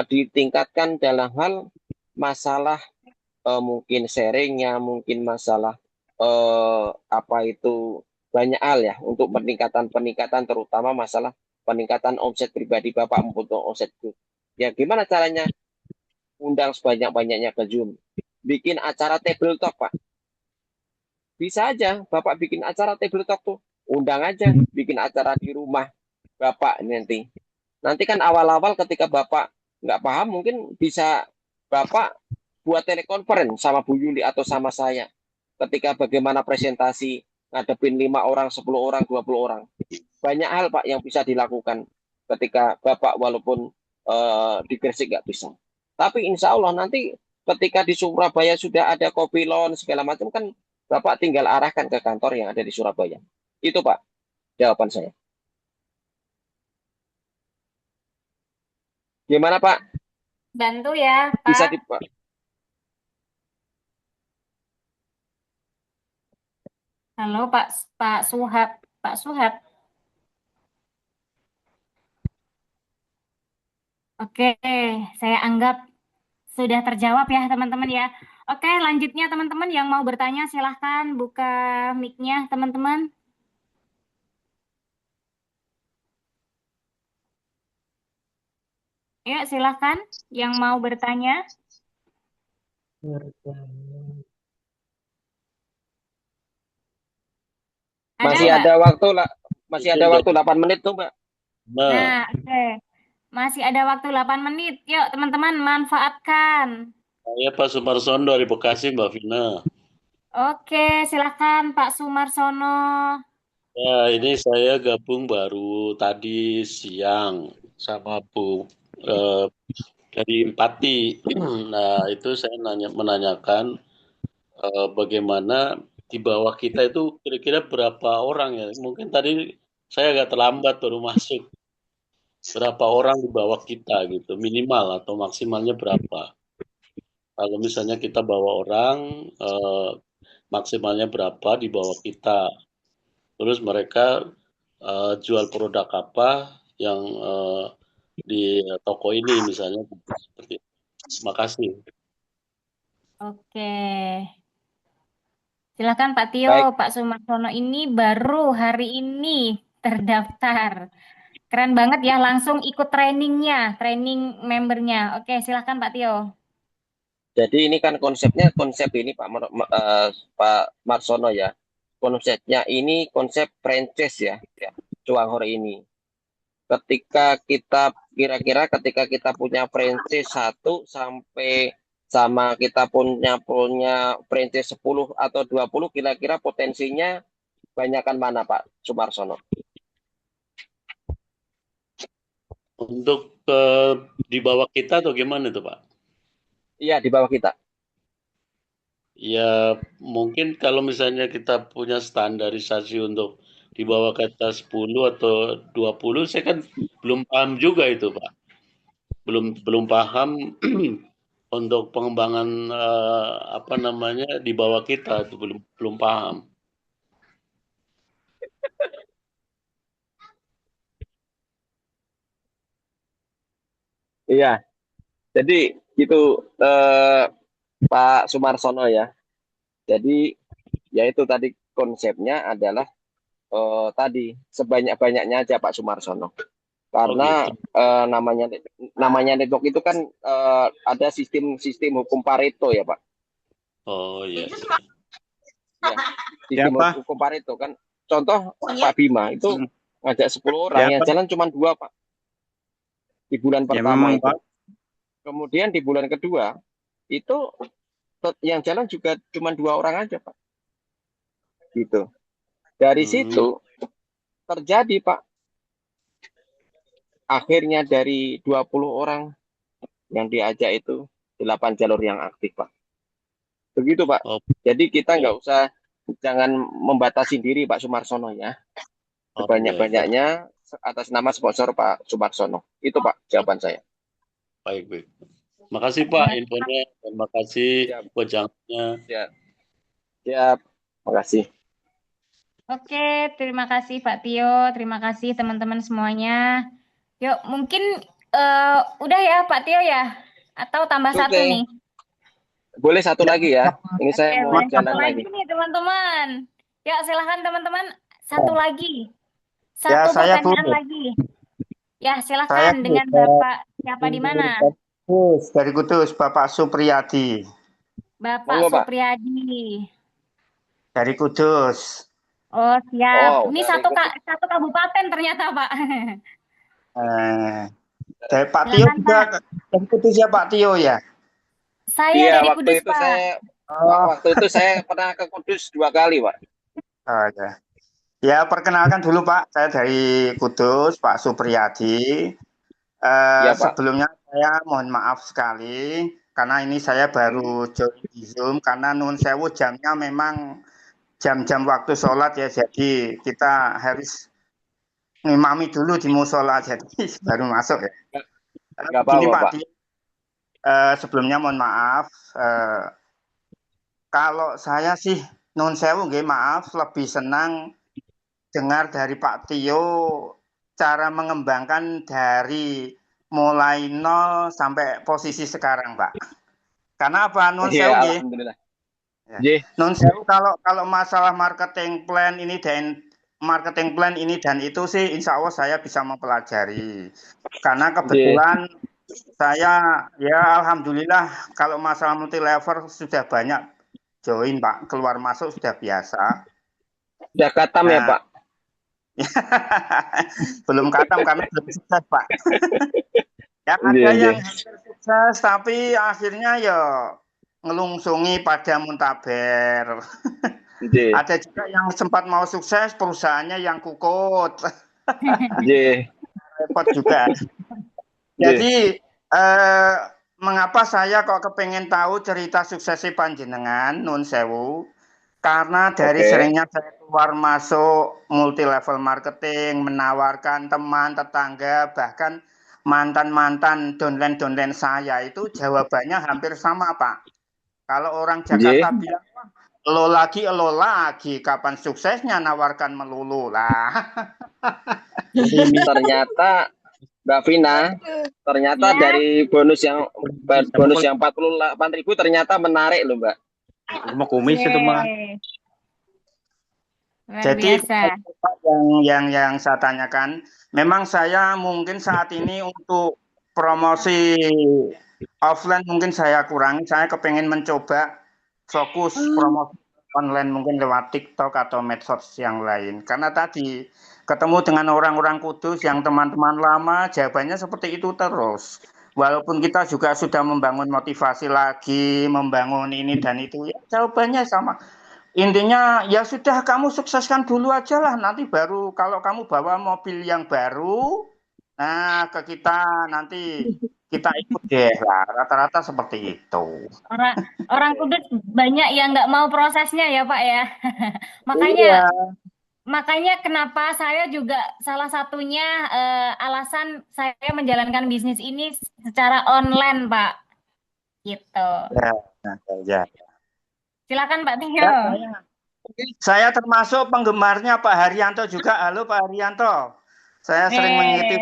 Ditingkatkan dalam hal masalah mungkin sharingnya, mungkin masalah banyak hal ya untuk peningkatan terutama masalah peningkatan omset pribadi Bapak maupun omset grup. Ya gimana caranya? Undang sebanyak-banyaknya ke Zoom. Bikin acara table talk, Pak. Bisa aja Bapak bikin acara table talk tuh. Undang aja, bikin acara di rumah Bapak nanti. Nanti kan awal-awal ketika Bapak nggak paham, mungkin bisa Bapak buat telekonferensi sama Bu Yuli atau sama saya. Ketika bagaimana presentasi ngadepin 5 orang, 10 orang, 20 orang. Banyak hal Pak yang bisa dilakukan ketika Bapak walaupun di Gresik nggak bisa. Tapi insya Allah nanti ketika di Surabaya sudah ada kopi lounge segala macam kan Bapak tinggal arahkan ke kantor yang ada di Surabaya. Itu Pak jawaban saya. Gimana Pak? Bantu ya, Bisa Pak. di Halo, Pak Suhab. Pak Suhab. Oke, saya anggap sudah terjawab ya, teman-teman ya. Oke, lanjutnya teman-teman yang mau bertanya silahkan buka mic-nya, teman-teman. Ya, silahkan yang mau bertanya. Ada masih nggak? ada waktu lah, masih ada waktu 8 menit tuh Mbak. Nah, Nah, oke. Masih ada waktu 8 menit. Yuk, teman-teman, manfaatkan. saya Pak Sumarsono dari Bekasi, Mbak Vina. Oke, silahkan Pak Sumarsono. Ya, ini saya gabung baru tadi siang sama Bu eh, dari Pati. Nah, itu saya menanyakan bagaimana di bawah kita itu kira-kira berapa orang ya? Mungkin tadi saya agak terlambat baru masuk. Berapa orang di bawah kita gitu, minimal atau maksimalnya berapa? Kalau misalnya kita bawa orang, maksimalnya berapa di bawah kita? Terus mereka jual produk apa yang di toko ini misalnya seperti itu. Makasih. Oke. Silakan Pak Tio, Baik, Pak Sumarsono ini baru hari ini terdaftar. Keren banget ya, langsung ikut trainingnya, training membernya. Oke, silakan Pak Tio. jadi ini kan konsepnya konsep ini Pak Marsono ya. Konsepnya ini konsep franchise ya, Cuanghor ini. Ketika kita punya franchise 1 sampai sama kita punya franchise 10 atau 20, kira-kira potensinya banyakkan mana Pak Sumarsono? Untuk di bawah kita atau gimana itu Pak? Iya, di bawah kita. Ya mungkin kalau misalnya kita punya standarisasi untuk di bawah kata 10 atau 20, saya kan belum paham juga itu Pak. Belum paham untuk pengembangan apa namanya di bawah kita itu belum paham. Iya, jadi gitu Pak Sumarsono ya. Jadi ya itu tadi konsepnya adalah tadi sebanyak-banyaknya aja Pak Sumarsono. Oh Karena gitu. namanya network itu kan ada sistem hukum Pareto ya Pak. Oh iya. Ya, sistem hukum Pareto kan. Contoh Pak Bima itu ngajak 10 orang, yang jalan cuma 2 Pak. Di bulan pertama itu. Pak. Kemudian di bulan kedua itu yang jalan juga cuma 2 orang aja Pak. Gitu. Dari situ terjadi Pak. Akhirnya dari 20 orang yang diajak itu 8 jalur yang aktif Pak. Begitu Pak. Oh. Jadi kita jangan membatasi diri Pak Sumarsono ya. Sebanyak-banyaknya atas nama sponsor Pak Sumarsono. Itu Pak jawaban saya. Baik. Makasih Pak infonya dan makasih wejangannya. Siap. Makasih. Oke, terima kasih Pak Tio, terima kasih teman-teman semuanya. Yuk, mungkin udah ya Pak Tio ya? Atau tambah satu nih? Boleh satu lagi ya. Ini saya mau Oke, jalan satu lagi. nih teman-teman. Yuk, silahkan teman-teman. Satu lagi. Ya, Satu saya pertanyaan Bu. lagi. Ya, Saya silakan Bu. dengan Bapak siapa di mana? Dari Kudus, Bapak Supriyadi. Bapak Monggo, Pak. Supriyadi. Dari Kudus. Oh, siap. Oh, Ini dari satu kabupaten ternyata, Pak. Eh, dari Pak Tio Silakan, juga Pak. dari Kudus ya Pak Tio ya. Saya Iya, dari waktu Kudus, itu Pak. Oh, waktu itu saya pernah ke Kudus 2 kali, Pak. oh ya. Ya, perkenalkan dulu Pak, saya dari Kudus, Pak Supriyadi. Iya, Pak. Sebelumnya saya mohon maaf sekali karena ini saya baru join di Zoom karena nun sewu jamnya memang jam-jam waktu sholat ya, jadi kita harus ngimami dulu di musola jadi baru masuk ya. Nggak Begini apa-apa, Pak Pak. Tio, sebelumnya mohon maaf. Kalau saya sih nun sewu nggih maaf lebih senang dengar dari Pak Tio cara mengembangkan dari mulai nol sampai posisi sekarang, Pak. Karena apa? Nun sewu Iya, nggih. alhamdulillah. Ya. Nggih. Nun sewu kalau masalah marketing plan ini dan itu sih insya Allah saya bisa mempelajari. Karena kebetulan saya ya alhamdulillah kalau masalah multi level sudah banyak join Pak, keluar masuk sudah biasa. Sudah katam ya, Pak? Belum katam karena belum sukses Pak. Ya ada Iya, yang hampir sukses tapi akhirnya ya ngelungsungi pada muntaber. Iya. Ada juga yang sempat mau sukses perusahaannya yang kukut. Iya. Repot juga. Jadi mengapa saya kok kepengen tahu cerita suksesi panjenengan nun sewu? Karena dari seringnya saya keluar masuk multi level marketing, menawarkan teman, tetangga, bahkan mantan-mantan downline saya itu jawabannya hampir sama Pak. Kalau orang Jakarta bilang, lo lagi, kapan suksesnya nawarkan melulu lah. Ternyata Mbak Vina, ternyata dari bonus yang 48.000 ternyata menarik loh, Mbak. Mau kumis itu mah. Jadi yang saya tanyakan, memang saya mungkin saat ini untuk promosi offline mungkin saya kurangi. Saya kepengen mencoba fokus promosi online mungkin lewat TikTok atau medsos yang lain. Karena tadi ketemu dengan orang-orang Kudus yang teman-teman lama, jawabannya seperti itu terus. Walaupun kita juga sudah membangun motivasi lagi, membangun ini dan itu, ya jawabannya sama. Intinya ya sudah kamu sukseskan dulu aja lah, nanti baru kalau kamu bawa mobil yang baru, nah ke kita nanti kita ikut deh lah, rata-rata seperti itu. Orang Kudus banyak yang nggak mau prosesnya ya Pak ya. Makanya kenapa saya juga salah satunya alasan saya menjalankan bisnis ini secara online Pak. Gitu. Ya. Silakan Pak Tio. Saya termasuk penggemarnya Pak Haryanto juga. Halo Pak Haryanto. Saya sering mengikuti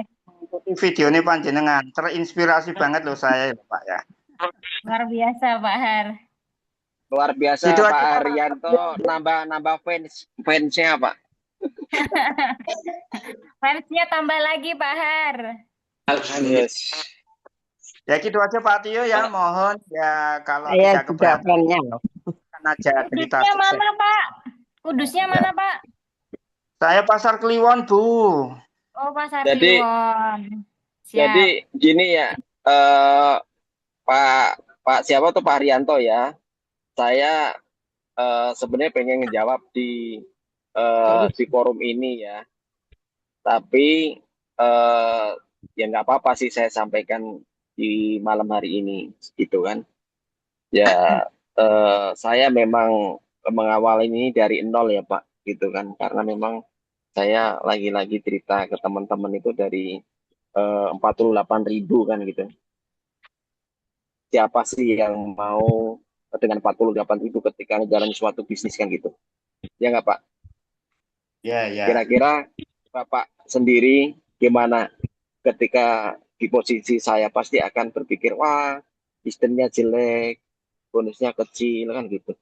video ini panjenengan. Terinspirasi banget loh saya Pak ya. Luar biasa Pak Har. Luar biasa Itu Pak aja, Haryanto, nambah fansnya Pak. Fansnya tambah lagi Pak Har. Yes. Ya gitu aja Pak Tio ya, mohon ya kalau Saya bisa juga keberatan pengennya loh. aja cerita Kudusnya sukses. mana Pak? Kudusnya mana Pak? Saya Pasar Kliwon Bu. Oh Pasar Kliwon. Siap. Jadi gini ya, Pak siapa tuh Pak Haryanto ya? Saya sebenarnya pengen ngejawab di forum ini ya, tapi ya nggak apa-apa sih saya sampaikan di malam hari ini gitu kan. Ya saya memang mengawal ini dari nol ya Pak gitu kan, karena memang saya lagi-lagi cerita ke teman-teman itu dari 48.000 kan gitu. Siapa sih yang mau dengan 48.000 ketika ngejalanin suatu bisnis kan gitu, ya nggak Pak? Ya. Kira-kira Bapak sendiri gimana ketika di posisi saya? Pasti akan berpikir, wah sistemnya jelek, bonusnya kecil kan gitu.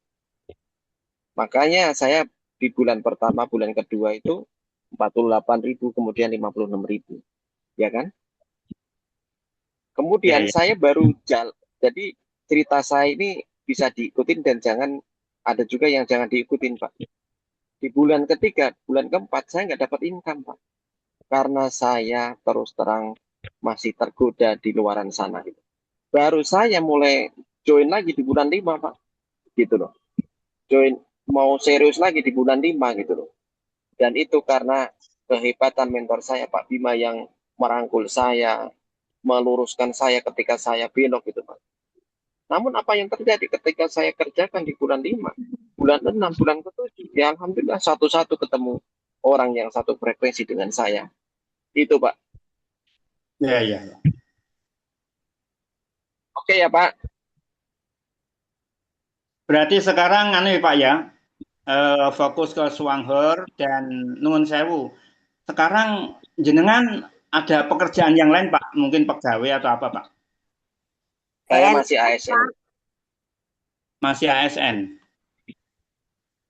Makanya saya di bulan pertama, bulan kedua itu 48.000, kemudian 56.000, ya kan? Kemudian ya. saya baru jadi cerita saya ini bisa diikutin dan ada juga yang jangan diikutin, Pak. Di bulan ketiga, bulan keempat saya nggak dapat income, Pak, karena saya terus terang masih tergoda di luaran sana gitu. Baru saya mulai join lagi di bulan 5, Pak, gitu loh. Mau serius lagi di bulan 5 gitu loh. Dan itu karena kehebatan mentor saya, Pak Bima, yang merangkul saya, meluruskan saya ketika saya belok gitu, Pak. Namun apa yang terjadi ketika saya kerjakan di bulan 5, bulan 6, bulan ke-7, ya alhamdulillah satu-satu ketemu orang yang satu frekuensi dengan saya. Itu, Pak. Ya, ya. Oke ya, Pak. Berarti sekarang Pak ya, fokus ke Suanghor dan Nuwun Sewu. Sekarang jenengan ada pekerjaan yang lain, Pak? Mungkin pegawai atau apa, Pak? Saya masih ASN. Masih ASN.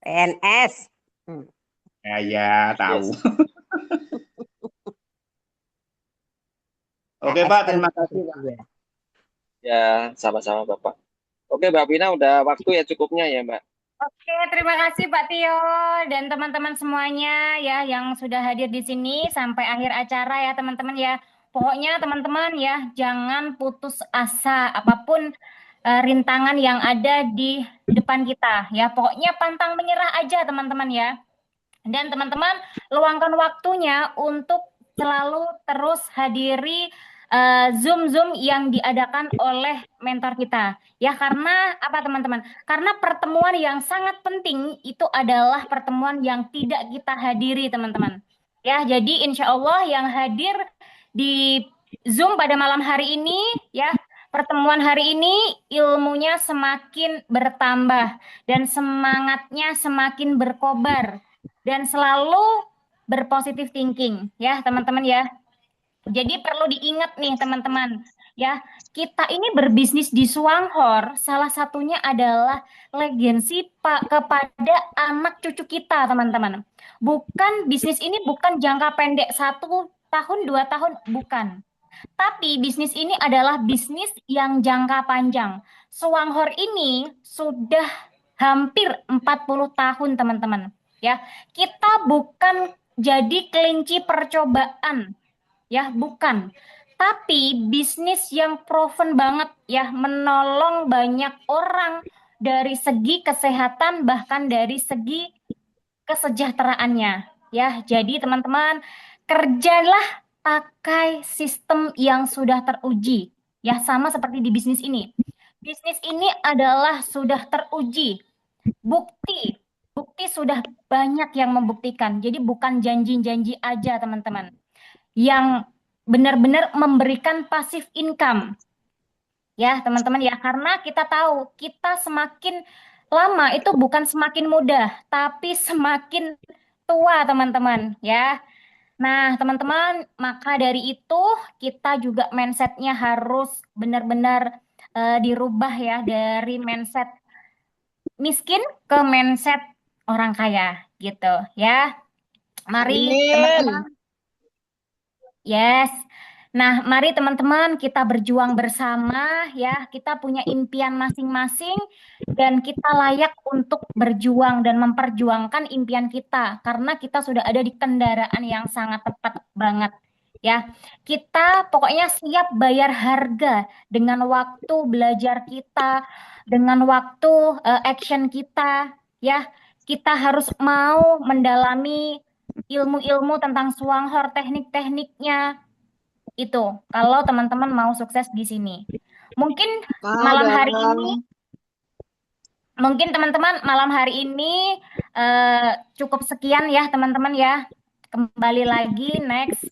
PNS. Ya, tahu. Yes. Oke, Pak, terima kasih, Pak. Ya, sama-sama, Bapak. Oke, Mbak Vina, udah waktu ya cukupnya ya, Mbak. Oke, terima kasih Pak Tio dan teman-teman semuanya ya yang sudah hadir di sini sampai akhir acara ya teman-teman ya. Pokoknya teman-teman ya jangan putus asa apapun rintangan yang ada di depan kita ya. Pokoknya pantang menyerah aja teman-teman ya. Dan teman-teman luangkan waktunya untuk selalu terus hadiri Zoom yang diadakan oleh mentor kita. Ya, karena apa teman-teman? Karena pertemuan yang sangat penting itu adalah pertemuan yang tidak kita hadiri, teman-teman. Ya, jadi insya Allah yang hadir di Zoom pada malam hari ini, ya, pertemuan hari ini ilmunya semakin bertambah dan semangatnya semakin berkobar dan selalu berpositif thinking, ya, teman-teman ya. Jadi perlu diingat nih teman-teman, ya kita ini berbisnis di Suanghor, salah satunya adalah legacy kepada anak cucu kita teman-teman. Bukan bisnis ini bukan jangka pendek 1 tahun 2 tahun, bukan. Tapi bisnis ini adalah bisnis yang jangka panjang. Suanghor ini sudah hampir 40 tahun teman-teman. Ya, kita bukan jadi kelinci percobaan ya bukan, tapi bisnis yang proven banget ya menolong banyak orang dari segi kesehatan bahkan dari segi kesejahteraannya ya. Jadi teman-teman kerjalah pakai sistem yang sudah teruji ya, sama seperti di bisnis ini. Bisnis ini adalah sudah teruji, bukti sudah banyak yang membuktikan. Jadi bukan janji-janji aja teman-teman yang benar-benar memberikan passive income. Ya, teman-teman ya, karena kita tahu kita semakin lama itu bukan semakin muda, tapi semakin tua, teman-teman ya. Nah, teman-teman, maka dari itu kita juga mindsetnya harus benar-benar dirubah ya dari mindset miskin ke mindset orang kaya gitu ya. Mari teman-teman. Yes. Nah, mari teman-teman kita berjuang bersama ya. Kita punya impian masing-masing dan kita layak untuk berjuang dan memperjuangkan impian kita karena kita sudah ada di kendaraan yang sangat tepat banget ya. Kita pokoknya siap bayar harga dengan waktu belajar kita, dengan waktu action kita ya. Kita harus mau mendalami ilmu-ilmu tentang Suanghor, teknik-tekniknya itu. Kalau teman-teman mau sukses di sini, mungkin malam hari ini, cukup sekian ya teman-teman ya. Kembali lagi next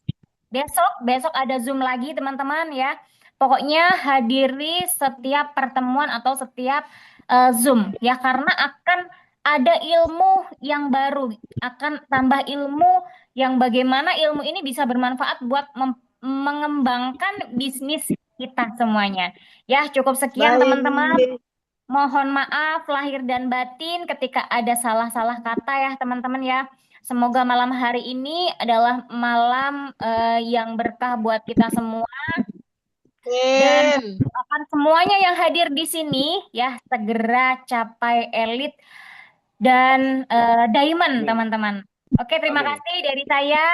besok ada Zoom lagi teman-teman ya. Pokoknya hadiri setiap pertemuan atau setiap Zoom ya karena akan ada ilmu yang baru, akan tambah ilmu yang bagaimana ilmu ini bisa bermanfaat buat mengembangkan bisnis kita semuanya. Ya, cukup sekian teman-teman. Mohon maaf lahir dan batin ketika ada salah-salah kata ya teman-teman ya. Semoga malam hari ini adalah malam yang berkah buat kita semua dan Amin. akan semuanya yang hadir di sini ya segera capai elit dan diamond Amin. teman-teman. Oke, terima Amin. kasih dari saya.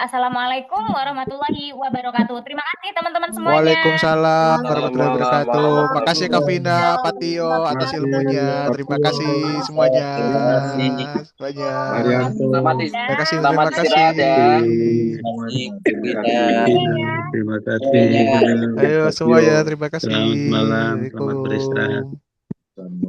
Assalamualaikum warahmatullahi wabarakatuh. Terima kasih teman-teman semuanya. Waalaikumsalam warahmatullahi Waalaikumsalam wabarakatuh. warahmatullahi Makasih Kak Vina, wabarakatuh. Pak Tio atas ilmunya. Terima kasih semuanya. Semuanya. Terima kasih, Selamat terima kasih. istirahat ya. Terima kasih. Ayo semuanya, terima kasih. Selamat malam, selamat beristirahat. Waalaikumsalam.